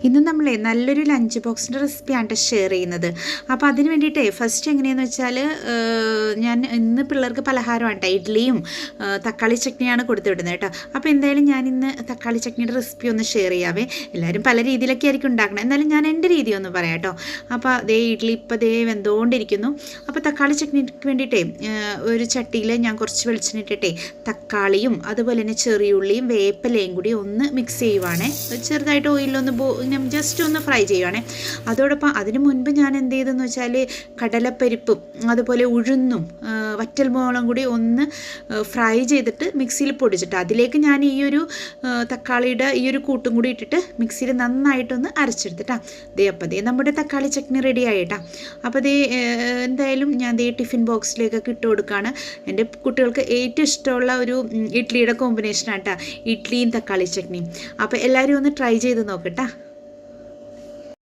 ഇന്ന് നമ്മളെ നല്ലൊരു ലഞ്ച് ബോക്സിൻ്റെ റെസിപ്പിയാണ് ഷെയർ ചെയ്യുന്നത്. അപ്പോൾ അതിന് വേണ്ടിയിട്ടേ ഫസ്റ്റ് എങ്ങനെയാണെന്ന് വെച്ചാൽ ഞാൻ ഇന്ന് പിള്ളേർക്ക് പലഹാരമാണ് കേട്ടോ, ഇഡ്ഡലിയും തക്കാളി ചട്നിയാണ് കൊടുത്തു വിടുന്നത് കേട്ടോ. അപ്പോൾ എന്തായാലും ഞാൻ ഇന്ന് തക്കാളി ചട്നിയുടെ റെസിപ്പി ഒന്ന് ഷെയർ ചെയ്യാവേ. എല്ലാവരും പല രീതിയിലൊക്കെ ആയിരിക്കും ഉണ്ടാക്കണം, എന്നാലും ഞാൻ എൻ്റെ രീതി ഒന്ന് പറയാം കേട്ടോ. അപ്പോൾ അതേ ഇഡ്ഡലി ഇപ്പോൾ ദേ വെന്തുകൊണ്ടിരിക്കുന്നു. അപ്പോൾ തക്കാളി ചട്നിക്ക് വേണ്ടിയിട്ടേ ഒരു ചട്ടിയിൽ ഞാൻ കുറച്ച് വെളിച്ചെണ്ണ ഇട്ടിട്ടേ തക്കാളിയും അതുപോലെ തന്നെ ചെറിയുള്ളിയും വേപ്പിലയും കൂടി ഒന്ന് മിക്സ് ചെയ്യുവാണേ. ചെറുതായിട്ട് ഓയിലൊന്ന് ജസ്റ്റ് ഒന്ന് ഫ്രൈ ചെയ്യുവാണേ. അതോടൊപ്പം അതിന് മുൻപ് ഞാൻ എന്ത് ചെയ്തെന്ന് വെച്ചാൽ കടലപ്പരിപ്പും അതുപോലെ ഉഴുന്നും വറ്റൽമുളകും കൂടി ഒന്ന് ഫ്രൈ ചെയ്തിട്ട് മിക്സിയിൽ പൊടിച്ചിട്ട് അതിലേക്ക് ഞാൻ ഈ ഒരു തക്കാളിയുടെ ഈ ഒരു കൂട്ടും കൂടി ഇട്ടിട്ട് മിക്സിയിൽ നന്നായിട്ടൊന്ന് അരച്ചെടുത്തിട്ടാ. അപ്പോൾ നമ്മുടെ തക്കാളി ചട്നി റെഡി ആയിട്ടാ. അപ്പോൾ എന്തായാലും ഞാൻ ടിഫിൻ ബോക്സിലേക്കൊക്കെ ഇട്ട് കൊടുക്കുകയാണ്. എൻ്റെ കുട്ടികൾക്ക് ഏറ്റവും ഇഷ്ടമുള്ള ഒരു ഇഡ്ഡലിയുടെ കോമ്പിനേഷനാണ് കേട്ടോ, ഇഡ്ഡലിയും തക്കാളി ചട്നിയും. അപ്പോൾ എല്ലാവരും ഒന്ന് ട്രൈ ചെയ്ത് നോക്കട്ടാ.